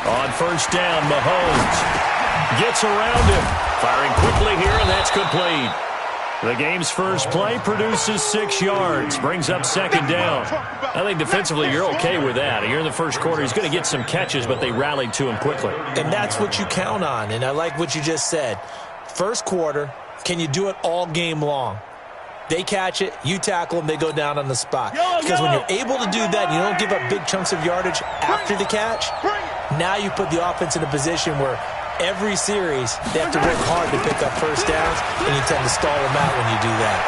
On first down, Mahomes gets around him. Firing quickly here, and that's complete. The game's first play produces 6 yards, brings up second down. I think defensively you're okay with that. Here in the first quarter, he's going to get some catches, but they rallied to him quickly. And that's what you count on, and I like what you just said. First quarter, can you do it all game long? They catch it, you tackle them, they go down on the spot. Because when you're able to do that, you don't give up big chunks of yardage after the catch, now you put the offense in a position where every series they have to work hard to pick up first downs, and you tend to stall them out when you do that.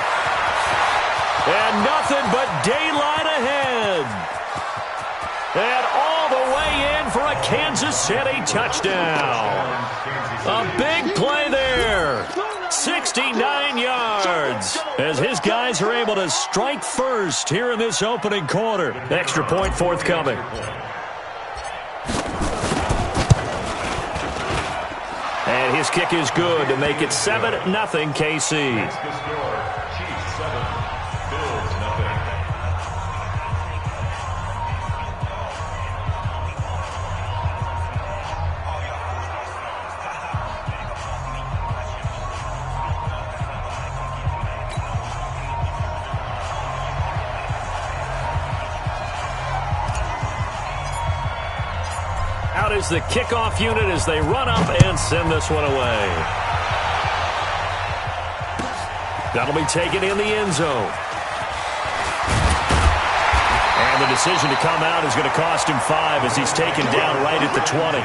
And nothing but daylight ahead. And all the way in for a Kansas City touchdown. A big play there. 69 yards as his guys are able to strike first here in this opening quarter. Extra point forthcoming. And his kick is good to make it 7-0 KC. Out is the kickoff unit as they run up and send this one away. That'll be taken in the end zone. And the decision to come out is going to cost him 5 as he's taken down right at the 20.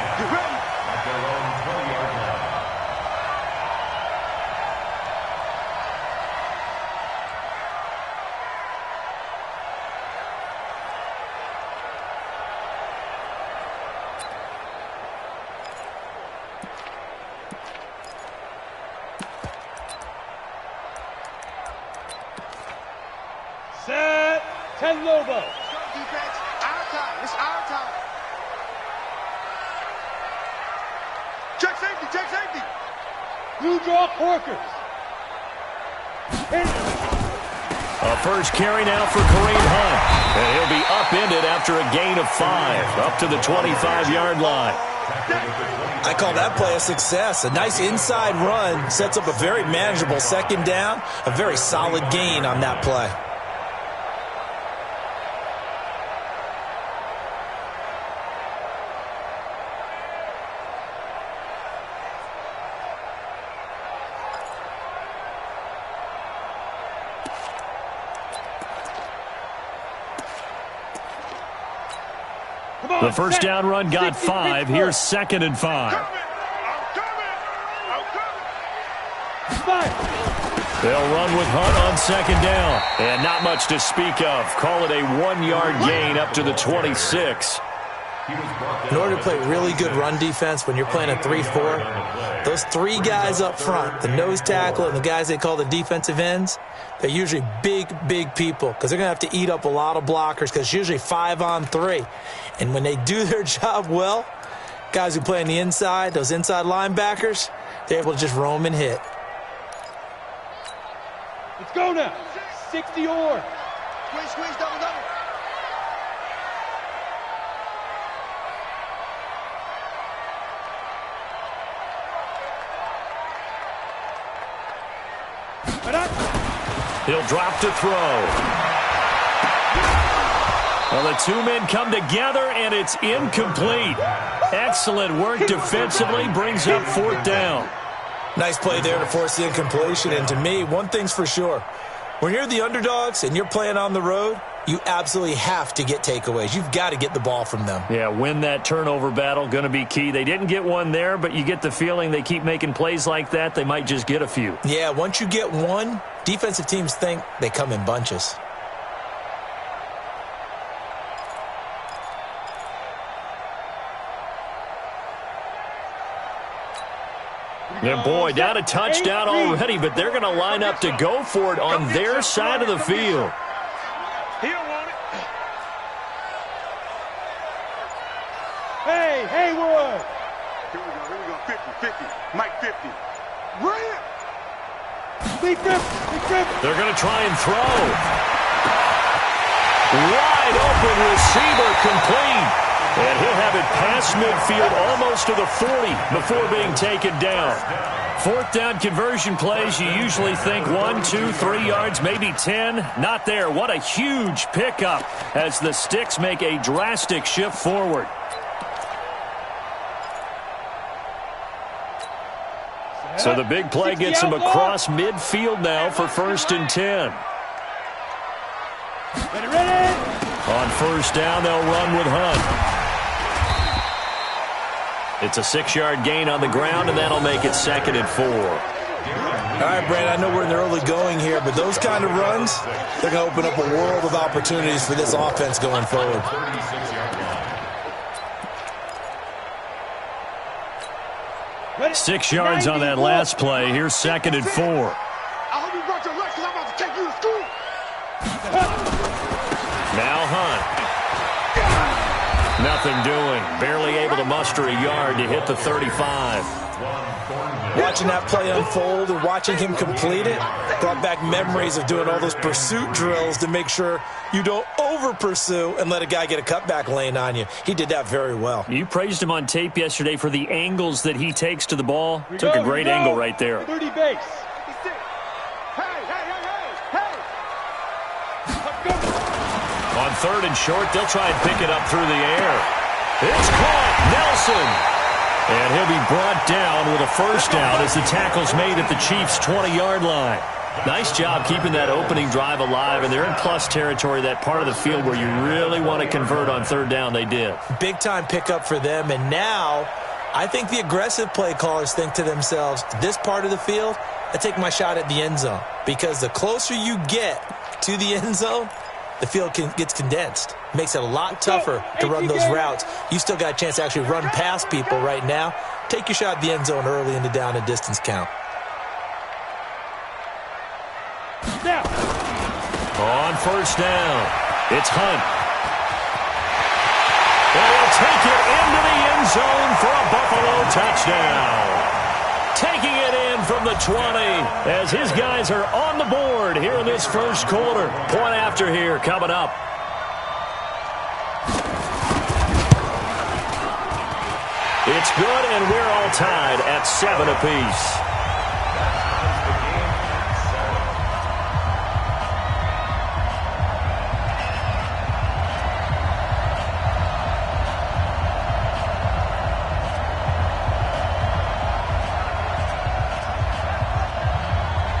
Set, 10 Lobo. Defense, our time. It's our time. Check safety, check safety. Blue draw Porkers. A first carry now for Kareem Hunt. And he'll be upended after a gain of 5, up to the 25-yard line. I call that play a success. A nice inside run sets up a very manageable second down, a very solid gain on that play. The first down run got 5. Here's 2nd and 5. They'll run with Hunt on 2nd down. And not much to speak of. Call it a 1-yard gain up to the 26. In order to play really good run defense when you're playing a 3-4, those 3 guys up front, the nose tackle and the guys they call the defensive ends, they're usually big people because they're going to have to eat up a lot of blockers because it's usually 5-on-3. And when they do their job well, guys who play on the inside, those inside linebackers, they're able to just roam and hit. Let's go now. 60 or. Squeeze, double. He'll drop to throw. Well, the 2 men come together, and it's incomplete. Excellent work defensively, brings up 4th down. Nice play there to force the incompletion. And to me, one thing's for sure. When you're the underdogs and you're playing on the road, you absolutely have to get takeaways. You've got to get the ball from them. Yeah, win that turnover battle, going to be key. They didn't get one there, but you get the feeling they keep making plays like that, they might just get a few. Yeah, once you get one, defensive teams think they come in bunches. And boy, down a touchdown already, but they're going to line up to go for it on their side of the field. He don't want it. Hey, Haywood. Here we go. 50. Mike 50. Run! Big grip. They're going to try and throw. Wide open receiver complete. And he'll have it past midfield almost to the 40 before being taken down. Fourth down conversion plays, you usually think 1, 2, 3 yards, maybe 10. Not there. What a huge pickup as the Sticks make a drastic shift forward. So the big play gets him across midfield now for 1st and 10. Ready. On 1st down, they'll run with Hunt. It's a 6-yard gain on the ground, and that'll make it 2nd and 4. All right, Brandon, I know we're in the early going here, but those kind of runs, they're going to open up a world of opportunities for this offense going forward. Ready. 6 yards on that last play. Here's 2nd and 4. I hope you brought your lunch because I'm about to take you to school. Now Hunt. Nothing doing. Barely able to muster a yard to hit the 35. Watching that play unfold and watching him complete it brought back memories of doing all those pursuit drills to make sure you don't over-pursue and let a guy get a cutback lane on you. He did that very well. You praised him on tape yesterday for the angles that he takes to the ball. Took a great angle right there. 30 base. On 3rd and short, they'll try and pick it up through the air. It's caught. Nelson. And he'll be brought down with a 1st down as the tackle's made at the Chiefs' 20-yard line. Nice job keeping that opening drive alive, and they're in plus territory, that part of the field where you really want to convert on 3rd down. They did. Big-time pickup for them, and now I think the aggressive play callers think to themselves, this part of the field, I take my shot at the end zone, because the closer you get to the end zone, the field gets condensed. Makes it a lot tougher to run those routes. You still got a chance to actually run past people right now. Take your shot at the end zone early in the down and distance count. Now. On 1st down, it's Hunt. And he'll take it into the end zone for a Buffalo touchdown. Taking it in from the 20 as his guys are on the board here in this 1st quarter. Point after here coming up. It's good, and we're all tied at 7 apiece.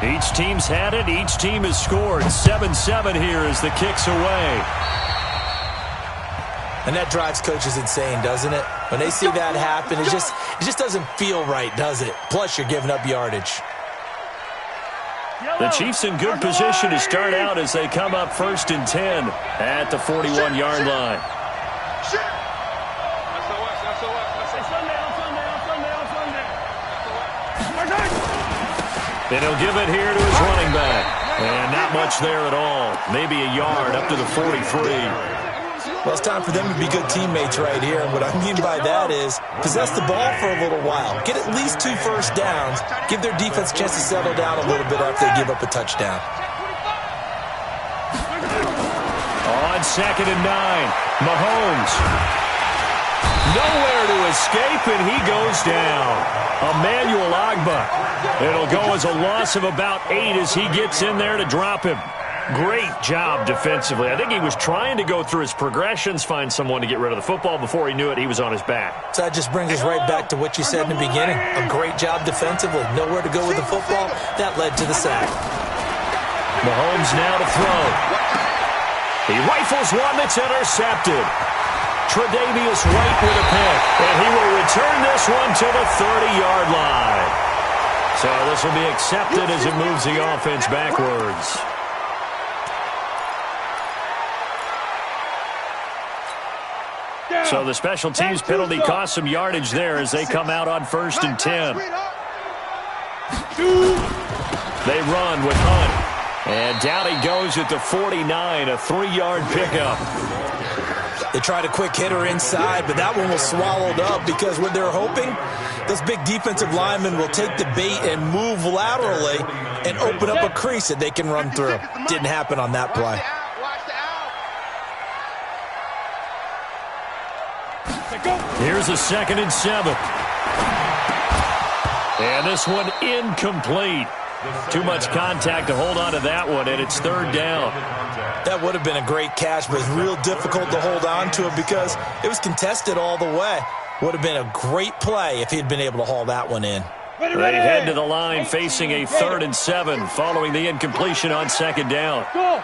Each team's had it. Each team has scored. 7-7 here as the kick's away. And that drives coaches insane, doesn't it? When they see that happen, it just doesn't feel right, does it? Plus, you're giving up yardage. The Chiefs in good position to start out as they come up 1st and 10 at the 41-yard line. And he'll give it here to his running back. And not much there at all. Maybe a yard up to the 43. Well, it's time for them to be good teammates right here. And what I mean by that is possess the ball for a little while. Get at least 2 1st downs. Give their defense a chance to settle down a little bit after they give up a touchdown. On 2nd and 9, Mahomes. Nowhere to escape, and he goes down. Emmanuel Ogbah. It'll go as a loss of about 8 as he gets in there to drop him. Great job defensively. I think he was trying to go through his progressions, find someone to get rid of the football. Before he knew it, he was on his back. So that just brings us right back to what you said in the beginning. A great job defensively. Nowhere to go with the football. That led to the sack. Mahomes now to throw. He rifles one that's intercepted. Tre'Davious White with a pick. And he will return this one to the 30-yard line. So this will be accepted as it moves the offense backwards. So the special teams penalty cost some yardage there as they come out on 1st and 10. They run with Hunt. And down he goes at the 49, a 3-yard pickup. They tried a quick hitter inside, but that one was swallowed up because what they're hoping, those big defensive linemen will take the bait and move laterally and open up a crease that they can run through. Didn't happen on that play. Here's a 2nd and 7. And this one incomplete. Too much contact to hold on to that one, and it's 3rd down. That would have been a great catch, but it's real difficult to hold on to it because it was contested all the way. Would have been a great play if he'd been able to haul that one in. They head to the line facing a 3rd and 7 following the incompletion on 2nd down. Go!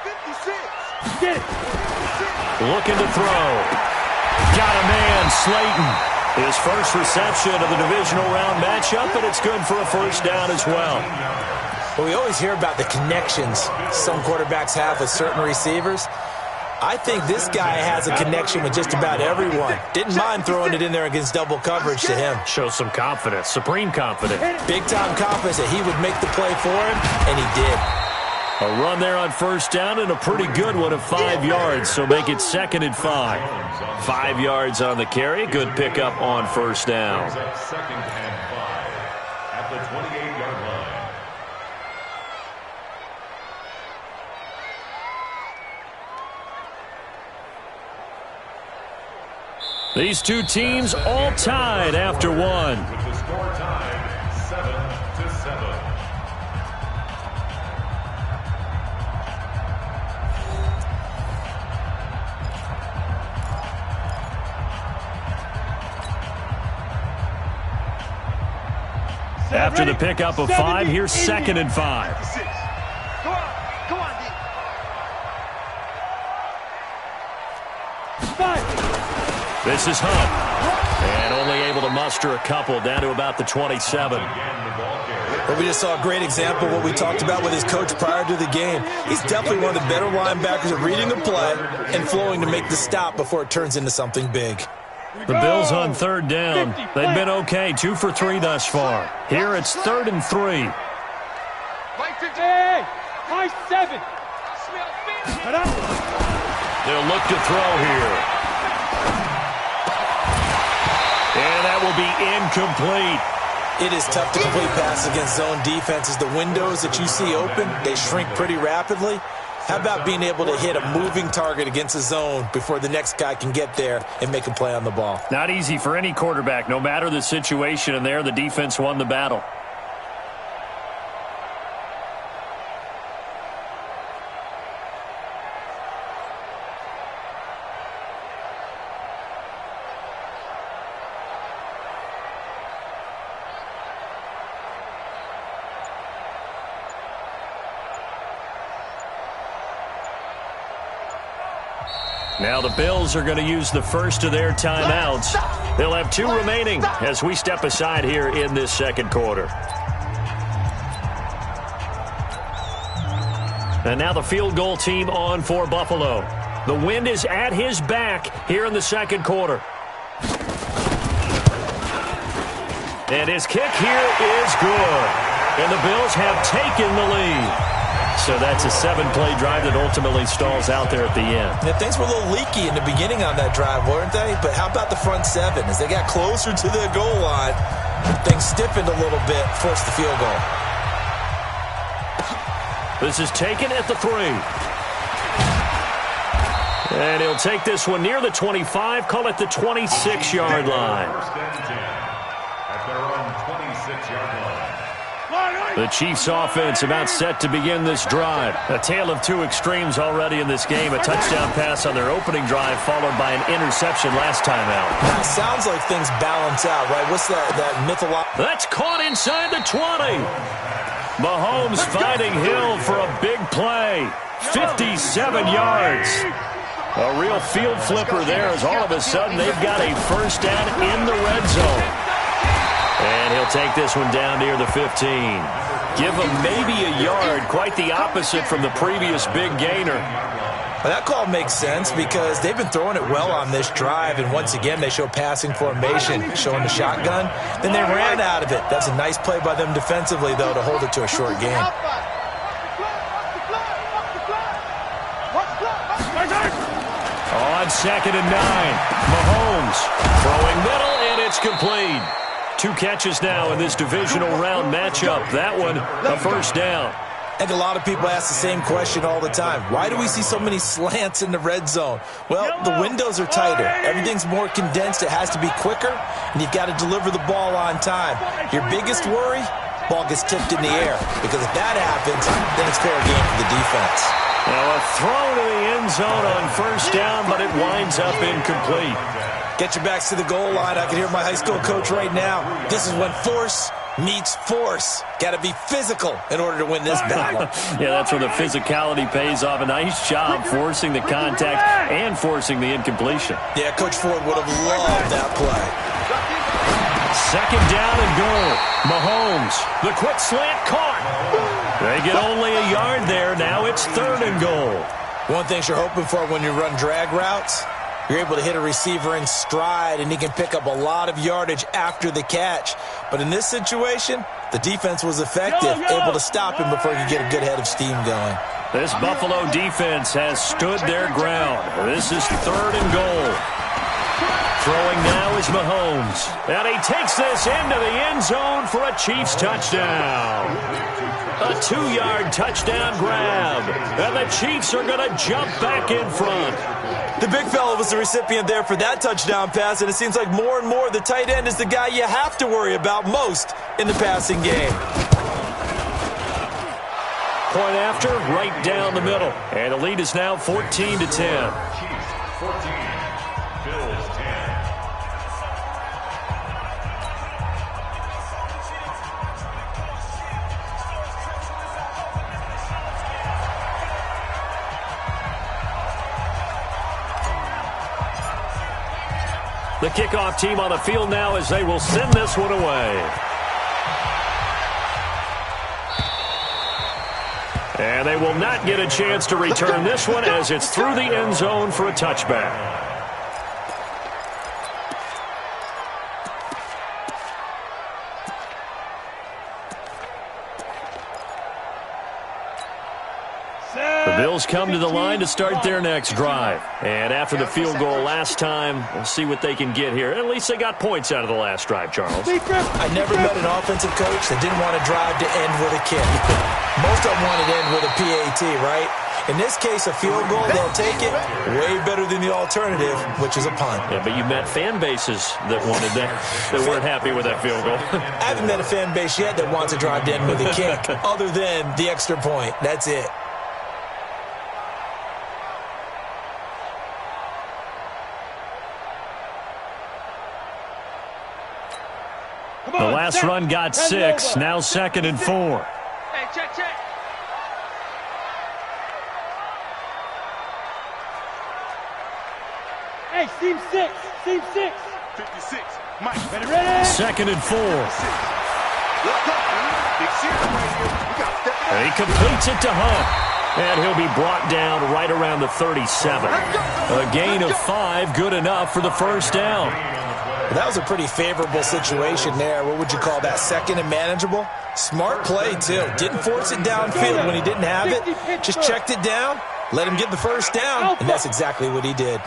56. Get it! Looking to throw. Got a man, Slayton. His first reception of the divisional round matchup, and it's good for a 1st down as well. Well, we always hear about the connections some quarterbacks have with certain receivers. I think this guy has a connection with just about everyone. Didn't mind throwing it in there against double coverage to him. Shows some confidence, supreme confidence. Big-time confidence that he would make the play for him, and he did. A run there on 1st down and a pretty good one of 5 yards, so make it 2nd and 5. 5 yards on the carry. Good pickup on 1st down. 2nd and 5 at the 28-yard line. These two teams all tied after one. With the score tied 7-7. After the pickup of 5, here's 2nd and 5. Go on, D. 5. This is Hunt. And only able to muster a couple down to about the 27. But we just saw a great example of what we talked about with his coach prior to the game. He's definitely one of the better linebackers at reading the play and flowing to make the stop before it turns into something big. The Bills on 3rd down. They've been okay, 2 for 3 thus far. Here it's 3rd and 3. Hey! High 7. They'll look to throw here. And that will be incomplete. It is tough to complete passes against zone defenses. The windows that you see open, they shrink pretty rapidly. How about being able to hit a moving target against a zone before the next guy can get there and make a play on the ball? Not easy for any quarterback, no matter the situation, and there the defense won the battle. Now the Bills are going to use the first of their timeouts. They'll have 2 remaining as we step aside here in this 2nd quarter. And now the field goal team on for Buffalo. The wind is at his back here in the 2nd quarter. And his kick here is good. And the Bills have taken the lead. So that's a 7-play drive that ultimately stalls out there at the end. Yeah, things were a little leaky in the beginning on that drive, weren't they? But how about the front 7? As they got closer to the goal line, things stiffened a little bit, forced the field goal. This is taken at the 3. And he'll take this one near the 25, call it the 26-yard line. At their own 26-yard line. The Chiefs offense about set to begin this drive. A tale of 2 extremes already in this game. A touchdown pass on their opening drive followed by an interception last time out. Now, it sounds like things balance out, right? What's that mythological? That's caught inside the 20. Mahomes finding Hill for a big play. 57 yards. A real field flipper there as all of a sudden they've got a 1st down in the red zone. And he'll take this one down near the 15. Give him maybe a yard, quite the opposite from the previous big gainer. Well, that call makes sense because they've been throwing it well on this drive, and once again they show passing formation, showing the shotgun. Then they ran out of it. That's a nice play by them defensively, though, to hold it to a short gain. On 2nd and 9, Mahomes throwing middle, and it's complete. 2 catches now in this divisional round matchup. That one, a 1st down. I think a lot of people ask the same question all the time. Why do we see so many slants in the red zone? Well, the windows are tighter. Everything's more condensed. It has to be quicker, and you've got to deliver the ball on time. Your biggest worry, ball gets tipped in the air, because if that happens, then it's fair game for the defense. Now a throw to the end zone on first down, but it winds up incomplete. Get your backs to the goal line. I can hear my high school coach right now. This is when force meets force. Got to be physical in order to win this battle. Yeah, that's where the physicality pays off. A nice job forcing the contact and forcing the incompletion. Yeah, Coach Ford would have loved that play. Second down and goal. Mahomes, the quick slant caught. They get only a yard there. Now it's 3rd and goal. One thing you're hoping for when you run drag routes, you're able to hit a receiver in stride, and he can pick up a lot of yardage after the catch. But in this situation, the defense was effective, able to stop him before he could get a good head of steam going. This Buffalo defense has stood their ground. This is 3rd and goal. Throwing now is Mahomes. And he takes this into the end zone for a Chiefs touchdown. A 2-yard touchdown grab. And the Chiefs are going to jump back in front. The big fella was the recipient there for that touchdown pass, and it seems like more and more the tight end is the guy you have to worry about most in the passing game. Point after, right down the middle. And the lead is now 14-10. Chiefs 14, Bills 10. The kickoff team on the field now as they will send this one away. And they will not get a chance to return this one as it's through the end zone for a touchback. The Bills come to the line to start their next drive. And after the field goal last time, we'll see what they can get here. At least they got points out of the last drive, Charles. I never met an offensive coach that didn't want to drive to end with a kick. Most of them wanted to end with a PAT, right? In this case, a field goal, they'll take it way better than the alternative, which is a punt. Yeah, but you met fan bases that wanted that, that weren't happy with that field goal. I haven't met a fan base yet that wants to drive to end with a kick, other than the extra point. That's it. The last run got 6, now 2nd and 4. Hey, check. Hey, seam 6. 56. Mike. Ready? 2nd and 4. And he completes it to Hunt. And he'll be brought down right around the 37. A gain of 5, good enough for the first down. That was a pretty favorable situation there. What would you call that? 2nd and manageable? Smart play, too. Didn't force it downfield when he didn't have it. Just checked it down, let him get the first down, and that's exactly what he did.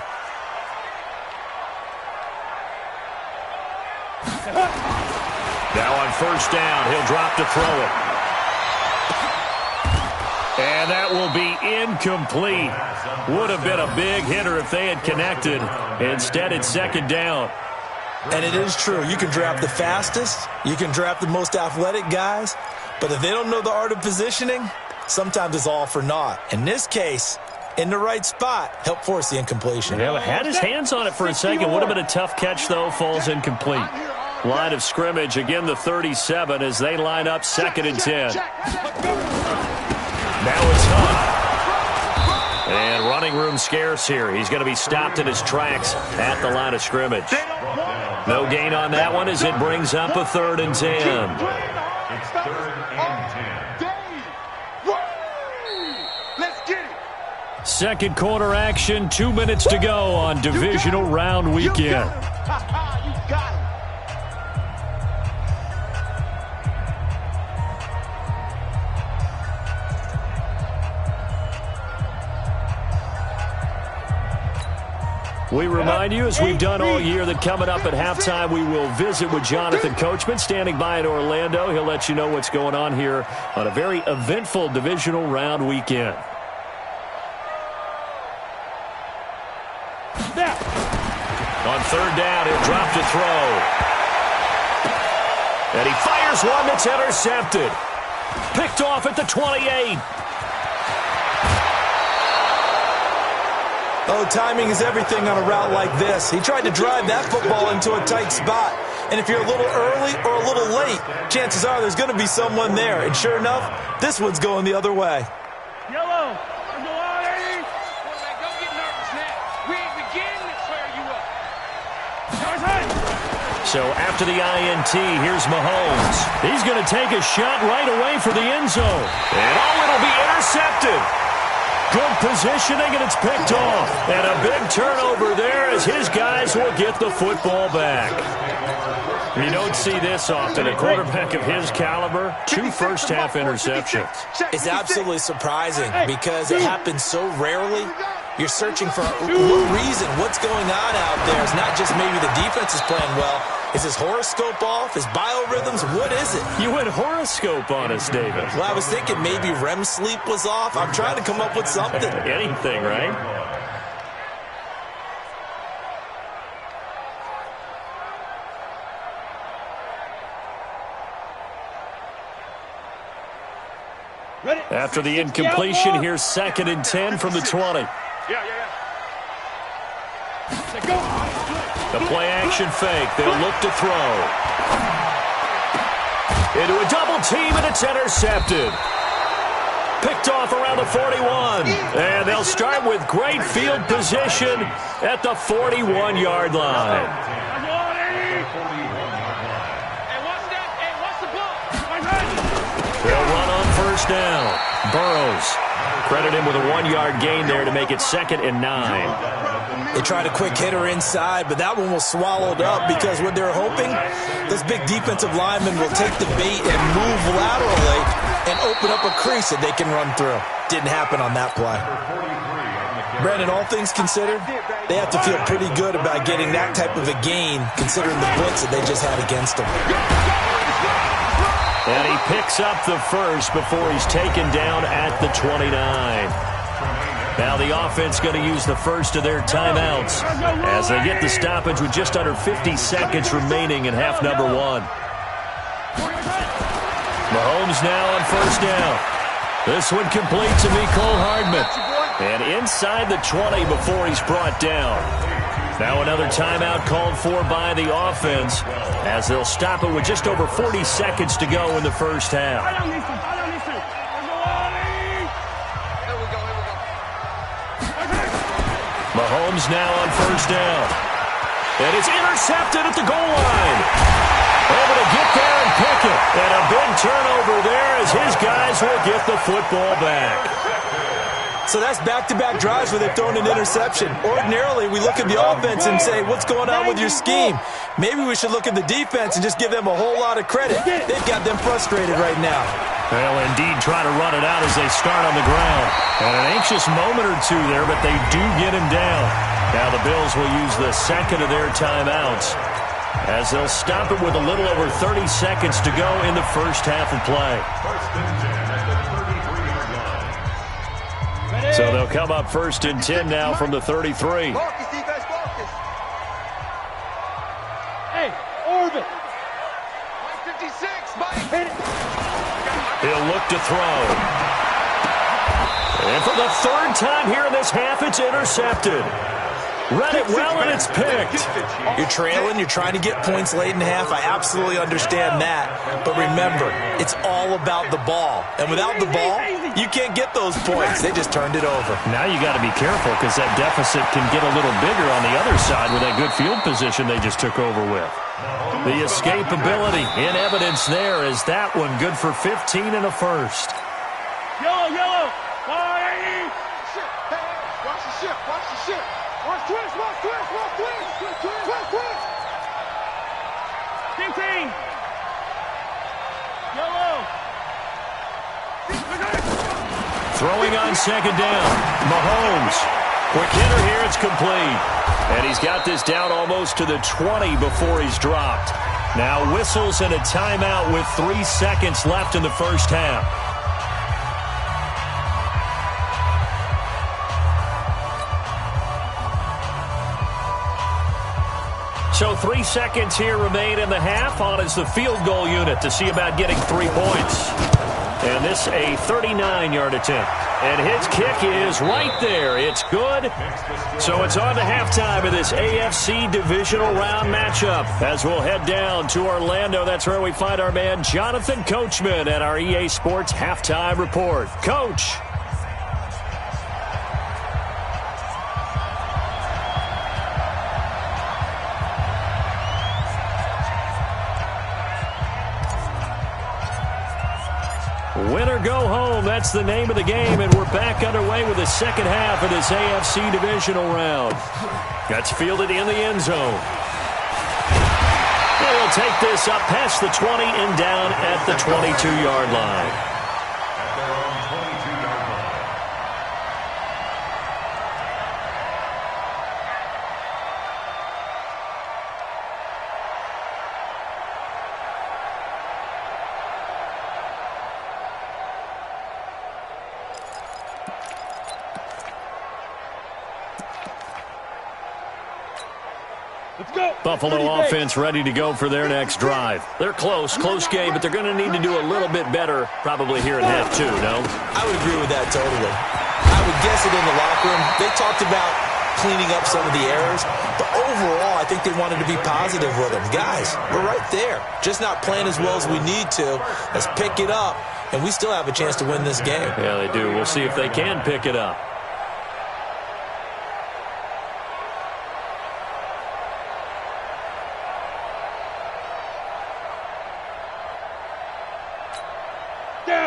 Now on first down, he'll drop to throw it. And that will be incomplete. Would have been a big hitter if they had connected. Instead, it's 2nd down. And it is true. You can draft the fastest. You can draft the most athletic guys. But if they don't know the art of positioning, sometimes it's all for naught. In this case, in the right spot, helped force the incompletion. Yeah, had his hands on it for a second. Would have been a tough catch, though. Falls incomplete. Line of scrimmage, again the 37 as they line up 2nd and 10. Now it's Hunt. And running room scarce here. He's going to be stopped in his tracks at the line of scrimmage. No gain on that one as it brings up a 3rd and 10. It's 3rd and 10. Let's get it. Second quarter action, 2 minutes to go on divisional round weekend. You got it. We remind you, as we've done all year, that coming up at halftime, we will visit with Jonathan Coachman, standing by in Orlando. He'll let you know what's going on here on a very eventful divisional round weekend. On third down, he'll drop to throw. And he fires one that's intercepted. Picked off at the 28. Oh, timing is everything on a route like this. He tried to drive that football into a tight spot. And if you're a little early or a little late, chances are there's going to be someone there. And sure enough, this one's going the other way. Yellow. Quarterback, don't get nervous now. We ain't beginning to clear you up. So after the INT, here's Mahomes. He's going to take a shot right away for the end zone. And it'll be intercepted. Good positioning, and it's picked off. And a big turnover there as his guys will get the football back. You don't see this often. A quarterback of his caliber, 2 first-half interceptions. It's absolutely surprising because it happens so rarely. You're searching for what reason, what's going on out there. It's not just maybe the defense is playing well. Is his horoscope off? His biorhythms? What is it? You went horoscope on us, David. Well, I was thinking maybe REM sleep was off. I'm trying to come up with something. Anything, right? After the incompletion, here's 2nd and 10 from the 20. The play-action fake. They'll look to throw. Into a double team, and it's intercepted. Picked off around the 41. And they'll start with great field position at the 41-yard line. They'll run on first down. Burrows. Credit him with a 1-yard gain there to make it 2nd and 9. They tried a quick hitter inside, but that one was swallowed up because what they're hoping, those big defensive linemen will take the bait and move laterally and open up a crease that they can run through. Didn't happen on that play. Brandon, all things considered, they have to feel pretty good about getting that type of a gain considering the blitz that they just had against them. And he picks up the first before he's taken down at the 29. Now the offense going to use the first of their timeouts as they get the stoppage with just under 50 seconds remaining in half number 1. Mahomes now on first down. This one complete to Mecole Hardman. And inside the 20 before he's brought down. Now another timeout called for by the offense as they'll stop it with just over 40 seconds to go in the first half. Mahomes now on first down. And it's intercepted at the goal line. Able to get there and pick it. And a big turnover there as his guys will get the football back. So that's back-to-back drives where they've thrown an interception. Ordinarily, we look at the offense and say, what's going on with your scheme? Maybe we should look at the defense and just give them a whole lot of credit. They've got them frustrated right now. They'll indeed try to run it out as they start on the ground. And an anxious moment or two there, but they do get him down. Now the Bills will use the second of their timeouts as they'll stop it with a little over 30 seconds to go in the first half of play. So they'll come up 1st and 10 now from the 33. Hey, Orbit. 56, Mike. He'll look to throw. And for the 3rd time here in this half, it's intercepted. Read it well, and it's picked. You're trailing. You're trying to get points late in half. I absolutely understand that. But remember, it's all about the ball. And without the ball, you can't get those points. They just turned it over. Now you got to be careful because that deficit can get a little bigger on the other side with that good field position they just took over with. The escapability in evidence there is that one good for 15 and a first. Yellow, yellow. Watch the ship, watch the ship. Watch twist, watch twist, watch twist. Twist. Team. Yellow. Throwing on 2nd down. Mahomes Quick hitter here, it's complete. And he's got this down almost to the 20 before he's dropped. Now whistles and a timeout with 3 seconds left in the first half. So 3 seconds here remain in the half. On is the field goal unit to see about getting 3 points. And this a 39-yard attempt. And his kick is right there. It's good. So it's on to halftime of this AFC divisional round matchup. As we'll head down to Orlando, that's where we find our man Jonathan Coachman at our EA Sports Halftime Report. Coach. Win or go home, that's the name of the game, and we're back underway with the second half of this AFC divisional round. That's fielded in the end zone. And we'll take this up past the 20 and down at the 22-yard line. Buffalo offense ready to go for their next drive. They're close game, but they're going to need to do a little bit better probably here in half two, no? I would agree with that totally. I would guess it in the locker room. They talked about cleaning up some of the errors, but overall, I think they wanted to be positive with them. Guys, we're right there. Just not playing as well as we need to. Let's pick it up, and we still have a chance to win this game. Yeah, they do. We'll see if they can pick it up.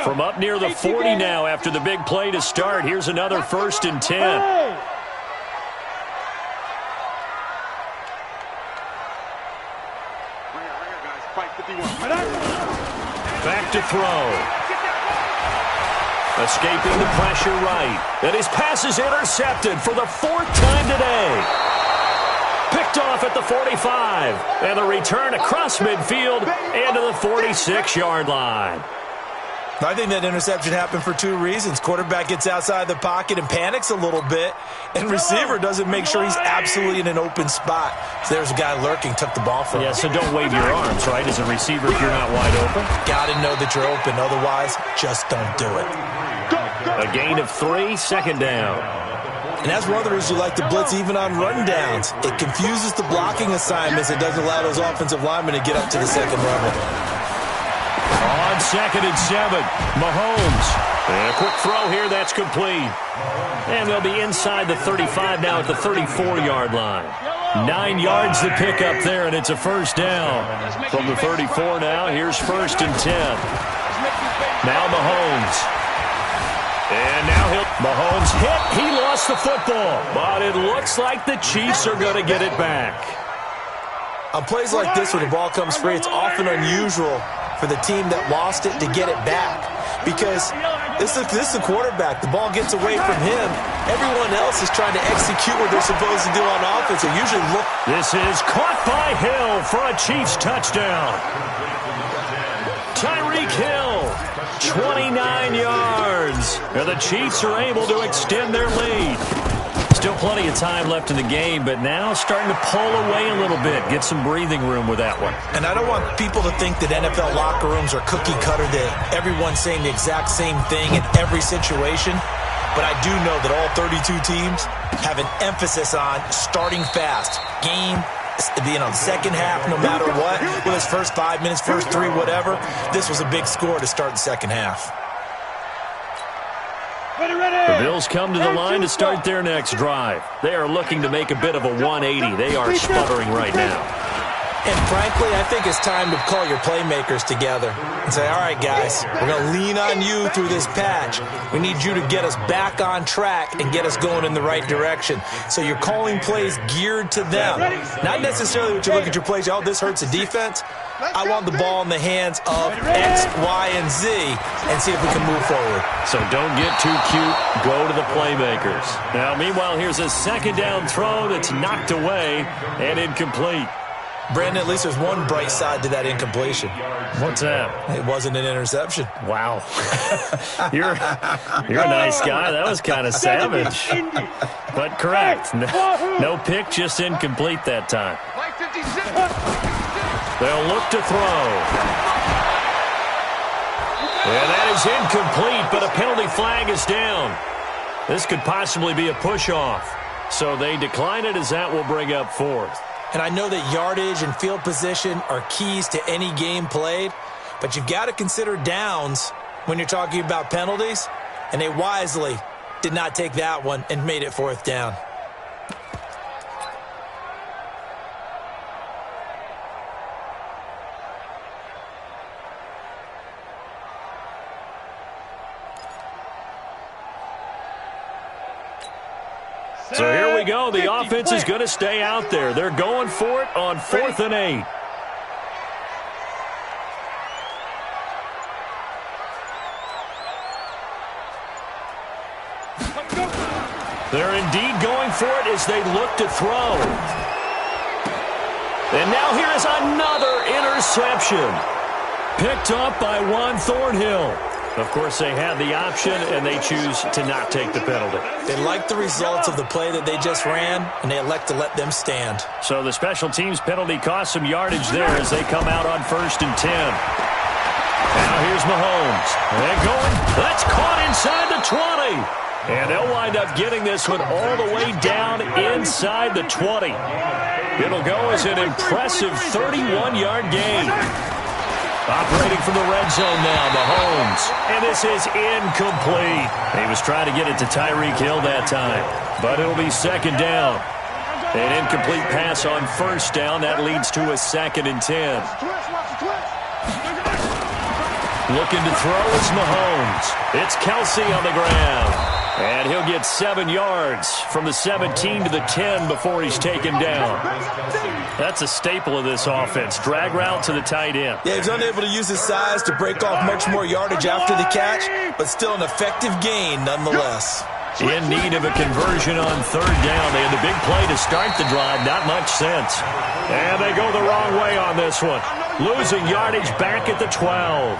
From up near the 40 now after the big play to start. Here's another 1st and 10. Back to throw. Escaping the pressure right. And his pass is intercepted for the 4th time today. Picked off at the 45. And the return across midfield and to the 46-yard line. I think that interception happened for 2 reasons. Quarterback gets outside the pocket and panics a little bit, and receiver doesn't make sure he's absolutely in an open spot. So there's a guy lurking, took the ball from him. Yeah, so don't wave your arms, right, as a receiver if you're not wide open. Got to know that you're open. Otherwise, just don't do it. A gain of 3, 2nd down. And that's one of the reasons you like to blitz even on run downs. It confuses the blocking assignments. It doesn't allow those offensive linemen to get up to the second level. On 2nd and 7, Mahomes. And a quick throw here, that's complete. And they'll be inside the 35 now at the 34-yard line. 9 yards to pick up there, and it's a 1st down. From the 34 now, here's 1st and 10. Now Mahomes. And now Mahomes hit. He lost the football. But it looks like the Chiefs are going to get it back. On plays like this where the ball comes free, it's often unusual for the team that lost it to get it back. Because this is the quarterback. The ball gets away from him. Everyone else is trying to execute what they're supposed to do on offense. They usually look. This is caught by Hill for a Chiefs touchdown. Tyreek Hill, 29 yards. And the Chiefs are able to extend their lead. Still plenty of time left in the game, but now starting to pull away a little bit. Get some breathing room with that one. And I don't want people to think that NFL locker rooms are cookie cutter, that everyone's saying the exact same thing in every situation. But I do know that all 32 teams have an emphasis on starting fast. Game, second half, no matter what. Whether it's first 5 minutes, first 3, whatever. This was a big score to start the second half. The Bills come to the line to start their next drive. They are looking to make a bit of a 180. They are sputtering right now. And frankly, I think it's time to call your playmakers together and say, all right, guys, we're going to lean on you through this patch. We need you to get us back on track and get us going in the right direction. So you're calling plays geared to them. Not necessarily what you look at your plays, oh, this hurts the defense. I want the ball in the hands of X, Y, and Z and see if we can move forward. So don't get too cute. Go to the playmakers. Now, meanwhile, here's a second down throw that's knocked away and incomplete. Brandon, at least there's one bright side to that incompletion. What's that? It wasn't an interception. Wow. You're a nice guy. That was kind of savage. But correct. No pick, just incomplete that time. They'll look to throw. And that is incomplete, but a penalty flag is down. This could possibly be a push-off. So they decline it as that will bring up fourth. And I know that yardage and field position are keys to any game played, but you've got to consider downs when you're talking about penalties, and they wisely did not take that one and made it fourth down. So here we go. The offense is going to stay out there. They're going for it on 4th and 8. They're indeed going for it as they look to throw. And now here is another interception. Picked up by Juan Thornhill. Of course, they had the option, and they choose to not take the penalty. They like the results of the play that they just ran, and they elect to let them stand. So the special teams penalty cost some yardage there as they come out on 1st and 10. Now here's Mahomes. They're going. That's caught inside the 20. And they'll wind up getting this one all the way down inside the 20. It'll go as an impressive 31-yard gain. Operating from the red zone now, Mahomes. And this is incomplete. He was trying to get it to Tyreek Hill that time. But it'll be 2nd down. An incomplete pass on 1st down. That leads to a 2nd and 10. Looking to throw is Mahomes. It's Kelsey on the ground. And he'll get 7 yards from the 17 to the 10 before he's taken down. That's a staple of this offense. Drag route to the tight end. Yeah, he's unable to use his size to break off much more yardage after the catch, but still an effective gain nonetheless. In need of a conversion on 3rd down. They had the big play to start the drive. Not much sense. And they go the wrong way on this one. Losing yardage back at the 12.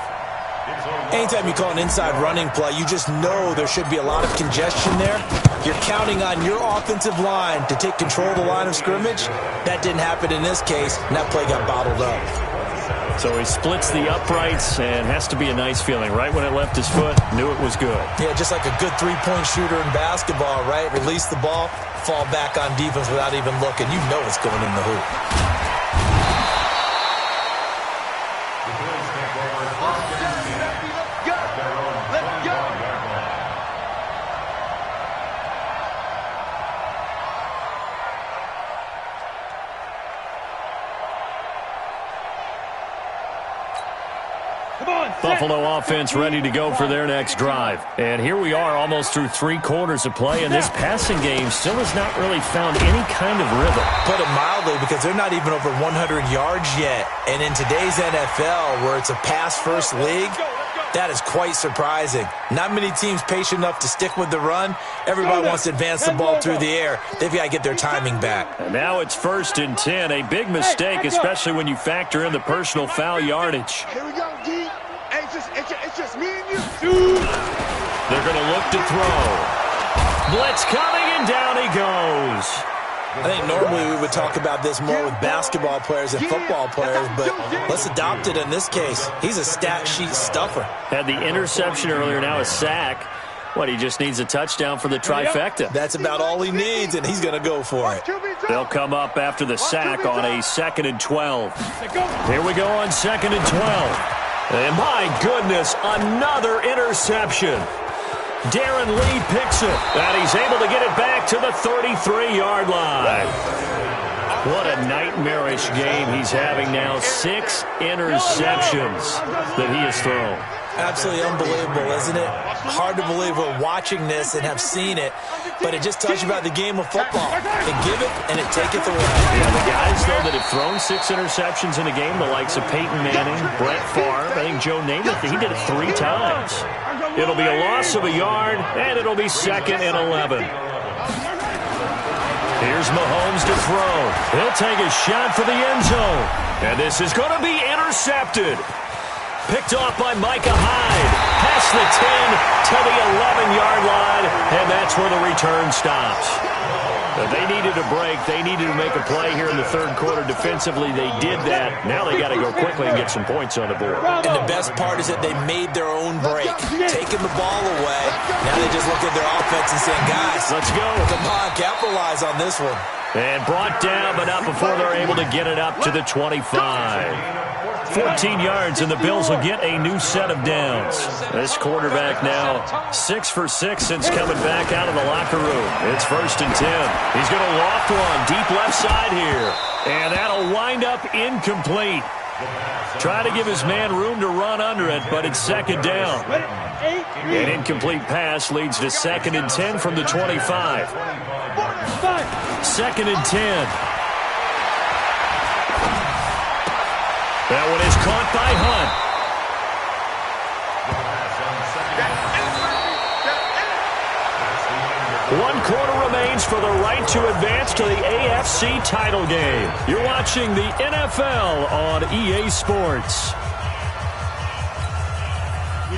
Anytime you call an inside running play, you just know there should be a lot of congestion there. You're counting on your offensive line to take control of the line of scrimmage. That didn't happen in this case, and that play got bottled up. So he splits the uprights, and has to be a nice feeling. Right when it left his foot, knew it was good. Yeah, just like a good three-point shooter in basketball, right? Release the ball, fall back on defense without even looking. You know it's going in the hoop. Buffalo offense ready to go for their next drive. And here we are almost through 3 quarters of play, and this passing game still has not really found any kind of rhythm. Put it mildly, because they're not even over 100 yards yet. And in today's NFL, where it's a pass-first league, that is quite surprising. Not many teams patient enough to stick with the run. Everybody wants to advance the ball through the air. They've got to get their timing back. And now it's 1st and 10. A big mistake, especially when you factor in the personal foul yardage. Here we go, D. It's just me and you. They're going to look to throw. Blitz coming, and down he goes. I think normally we would talk about this more with basketball players and football players, but let's adopt it in this case. He's a stat sheet stuffer. Had the interception earlier, now a sack. What, he just needs a touchdown for the trifecta. That's about all he needs, and he's going to go for it. They'll come up after the sack on a 2nd and 12. Here we go on 2nd and 12. And my goodness, another interception. Darren Lee picks it, and he's able to get it back to the 33-yard line. What a nightmarish game he's having now. 6 interceptions that he has thrown. Absolutely unbelievable, isn't it? Hard to believe we're watching this and have seen it, but it just tells you about the game of football. They give it, and it taketh away. Yeah, the guys, though, that have thrown 6 interceptions in a game, the likes of Peyton Manning, Brett Favre, I think Joe Namath, he did it 3 times. It'll be a loss of a yard, and it'll be 2nd and 11. Here's Mahomes to throw. He'll take a shot for the end zone. And this is going to be intercepted. Picked off by Micah Hyde. Past the 10 to the 11-yard line, and that's where the return stops. They needed a break. They needed to make a play here in the 3rd quarter. Defensively, they did that. Now they got to go quickly and get some points on the board. And the best part is that they made their own break, taking the ball away. Now they just look at their offense and saying, guys, let's go. Come on, capitalize on this one. And brought down, but not before they're able to get it up to the 25. 14 yards, and the Bills will get a new set of downs. This quarterback now 6 for 6 since coming back out of the locker room. It's 1st and 10. He's going to loft one deep left side here. And that'll wind up incomplete. Try to give his man room to run under it, but it's 2nd down. An incomplete pass leads to 2nd and 10 from the 25. 2nd and 10. That one is caught by Hunt. 1 quarter remains for the right to advance to the AFC title game. You're watching the NFL on EA Sports.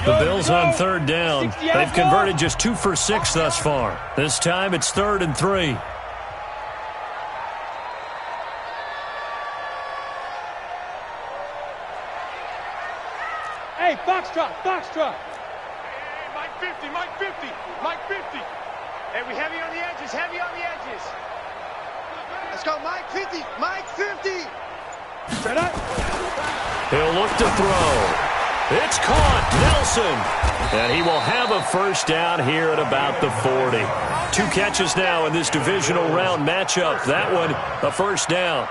The Bills on 3rd down. They've converted just 2 for 6 thus far. This time it's 3rd and 3. Hey, box drop, box drop. Hey, Mike 50, Mike 50, Mike 50. Hey, we heavy on the edges, heavy on the edges. Let's go, Mike 50, Mike 50. Straight up. He'll look to throw. It's caught. Nelson. And he will have a 1st down here at about the 40. 2 catches now in this divisional round matchup. That one, a 1st down.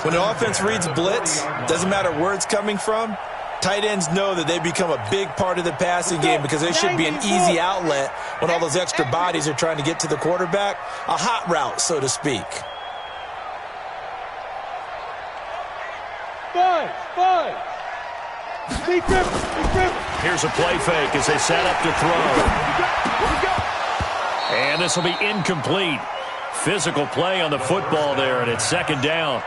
When an offense reads blitz, doesn't matter where it's coming from, tight ends know that they become a big part of the passing game because they should be an easy outlet when all those extra bodies are trying to get to the quarterback. A hot route, so to speak. 5. Deep grip. Here's a play fake as they set up to throw. And this will be incomplete. Physical play on the football there, and it's 2nd down.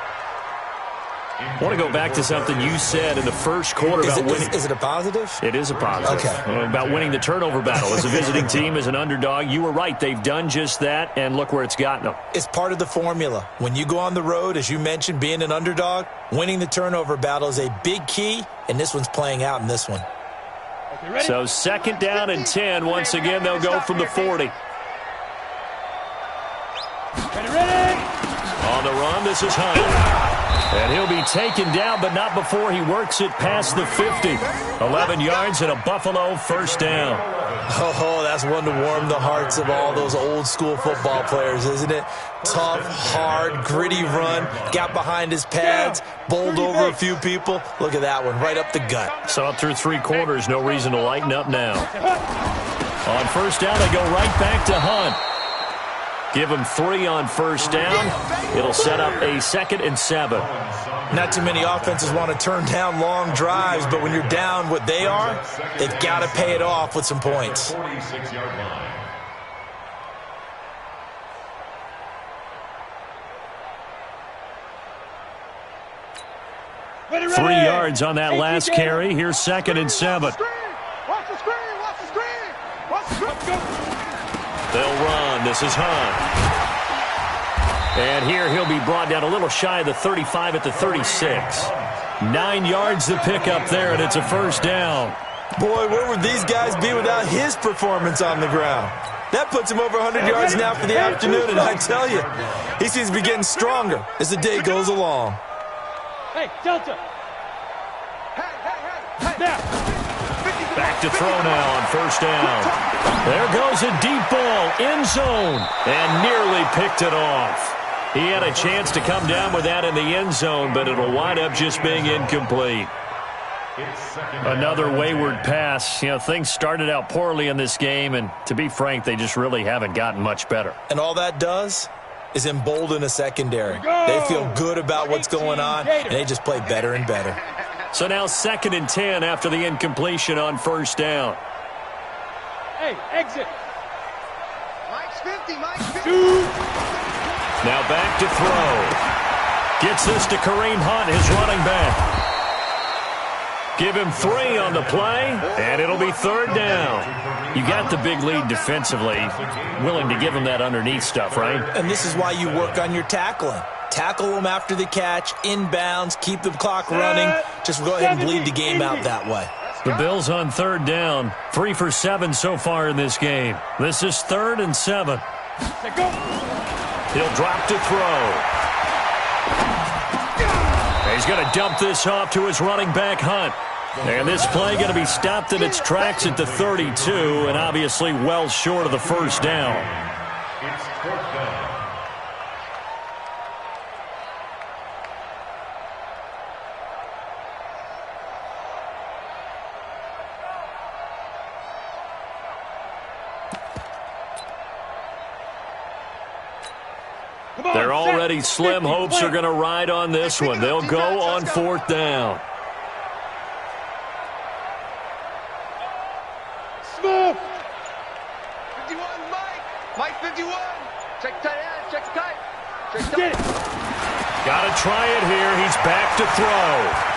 I want to go back to something you said in the 1st quarter about winning. Is it a positive? It is a positive. Okay. About winning the turnover battle. As a visiting team, as an underdog, you were right. They've done just that, and look where it's gotten them. It's part of the formula. When you go on the road, as you mentioned, being an underdog, winning the turnover battle is a big key, and this one's playing out in this one. So 2nd down and 10. Once again, they'll go from the 40. Ready. On the run, this is Hunt. And he'll be taken down, but not before he works it past the 50. 11 yards and a Buffalo 1st down. Oh, that's one to warm the hearts of all those old-school football players, isn't it? Tough, hard, gritty run. Got behind his pads, bowled over a few people. Look at that one, right up the gut. Saw it through 3 quarters. No reason to lighten up now. On 1st down, they go right back to Hunt. Give him 3 on 1st down. It'll set up a 2nd and 7. Not too many offenses want to turn down long drives, but when you're down what they are, they've got to pay it off with some points. 46-yard line. Ready. 3 yards on that last carry. Here's 2nd and 7. Watch the screen, watch the screen, watch the screen. They'll run. This is Hunt. And here he'll be brought down a little shy of the 35 at the 36. 9 yards to pick up there, and it's a 1st down. Boy, where would these guys be without his performance on the ground? That puts him over 100 yards now for the afternoon, and I tell you, he seems to be getting stronger as the day goes along. Hey, Delta. Hey. Now. Back to throw now on 1st down. There goes a deep ball, end zone, and nearly picked it off. He had a chance to come down with that in the end zone, but it'll wind up just being incomplete. Another wayward pass. You know, things started out poorly in this game, and to be frank, they just really haven't gotten much better. And all that does is embolden a secondary. They feel good about what's going on, and they just play better and better. So now 2nd and 10 after the incompletion on 1st down. Hey, exit. Mike's 50, Mike's 50. Now back to throw. Gets this to Kareem Hunt, his running back. Give him 3 on the play, and it'll be 3rd down. You got the big lead defensively. Willing to give him that underneath stuff, right? And this is why you work on your tackling. Tackle them after the catch, inbounds, keep the clock running. Just go ahead and bleed the game out that way. The Bills on 3rd down. 3 for 7 so far in this game. This is 3rd and 7. He'll drop to throw. He's going to dump this off to his running back, Hunt. And this play going to be stopped in its tracks at the 32, and obviously well short of the 1st down. It's 4th down. They're already slim hopes are going to ride on this one. They'll go on 4th down. Smooth. 51, Mike. Mike 51. Check tight end. Check tight. Check tight. Get it. Got to try it here. He's back to throw.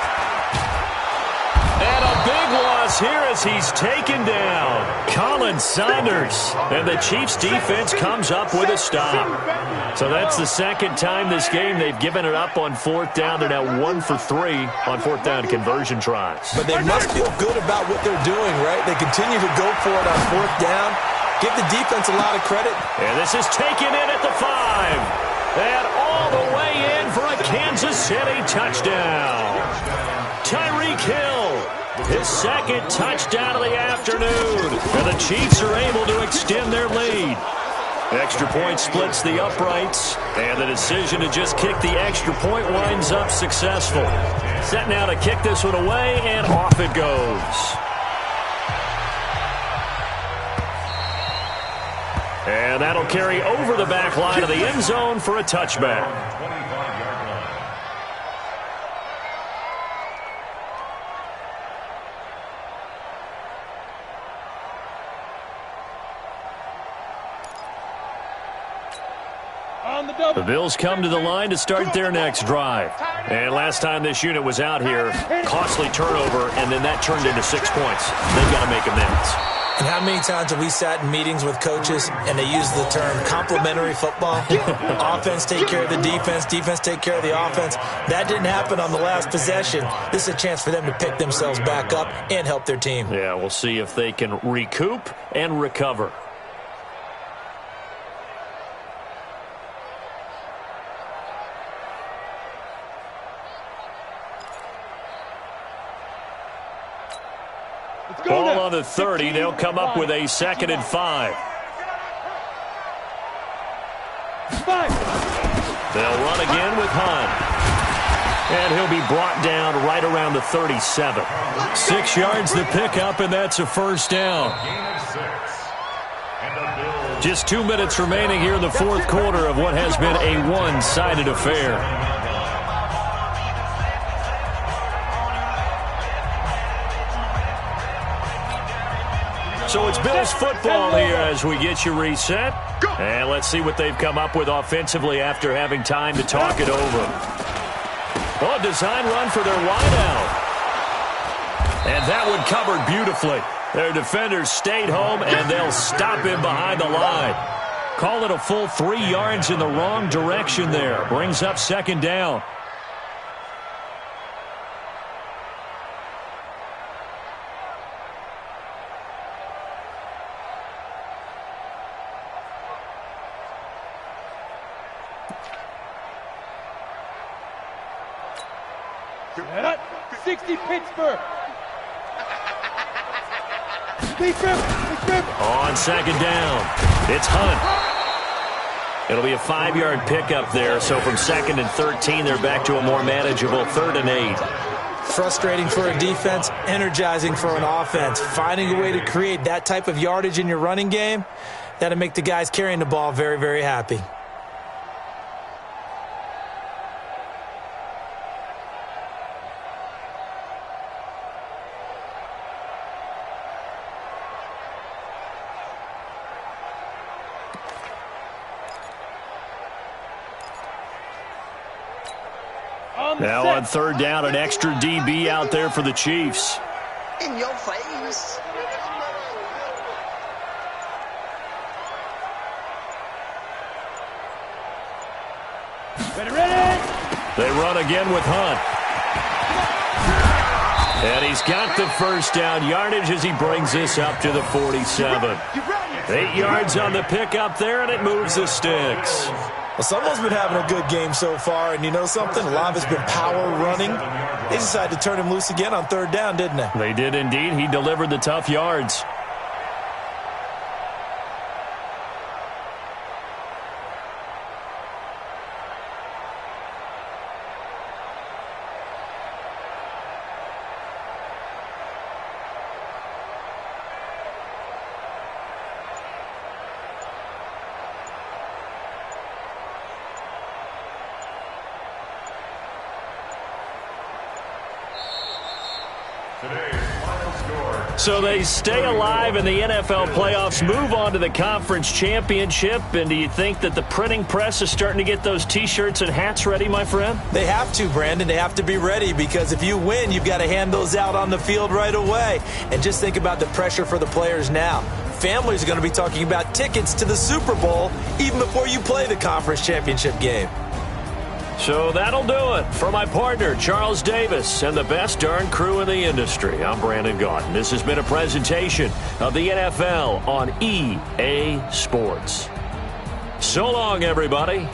And a big loss here as he's taken down. Colin Saunders. And the Chiefs defense comes up with a stop. So that's the 2nd time this game they've given it up on 4th down. They're now 1 for 3 on 4th down conversion tries. But they must feel good about what they're doing, right? They continue to go for it on 4th down. Give the defense a lot of credit. And this is taken in at the 5. And all the way in for a Kansas City touchdown. Tyreek Hill, his 2nd touchdown of the afternoon. And the Chiefs are able to extend their lead. Extra point splits the uprights, and the decision to just kick the extra point winds up successful. Set now to kick this one away, and off it goes. And that'll carry over the back line of the end zone for a touchback. The Bills come to the line to start their next drive. And last time this unit was out here, costly turnover, and then that turned into 6 points. They've got to make amends. And how many times have we sat in meetings with coaches and they use the term complementary football? Offense take care of the defense, defense take care of the offense. That didn't happen on the last possession. This is a chance for them to pick themselves back up and help their team. Yeah, we'll see if they can recoup and recover. Ball on the 30. They'll come up with a 2nd and 5. They'll run again with Hunt. And he'll be brought down right around the 37. 6 yards to pick up, and that's a 1st down. Just 2 minutes remaining here in the 4th quarter of what has been a one-sided affair. So it's Bills football here as we get you reset. And let's see what they've come up with offensively after having time to talk it over. Oh, a design run for their wideout. And that one covered beautifully. Their defenders stayed home, and they'll stop him behind the line. Call it a full 3 yards in the wrong direction there. Brings up 2nd down. That 60 Pittsburgh. Big rip. On 2nd down, it's Hunt. It'll be a 5-yard pickup there, so from 2nd and 13, they're back to a more manageable 3rd and 8. Frustrating for a defense, energizing for an offense. Finding a way to create that type of yardage in your running game, that'll make the guys carrying the ball very, very happy. Now on third down, an extra DB out there for the Chiefs. In your face. Ready, ready! They run again with Hunt. And he's got the first down yardage as he brings this up to the 47. 8 yards on the pickup there, and it moves the sticks. Well, someone's been having a good game so far, and you know something? A lot of it's been power running. They decided to turn him loose again on third down, didn't they? They did indeed. He delivered the tough yards. So they stay alive in the NFL playoffs, move on to the conference championship. And do you think that the printing press is starting to get those T-shirts and hats ready, my friend? They have to, Brandon. They have to be ready because if you win, you've got to hand those out on the field right away. And just think about the pressure for the players now. Families are going to be talking about tickets to the Super Bowl even before you play the conference championship game. So that'll do it. For my partner, Charles Davis, and the best darn crew in the industry, I'm Brandon Gaudin. This has been a presentation of the NFL on EA Sports. So long, everybody.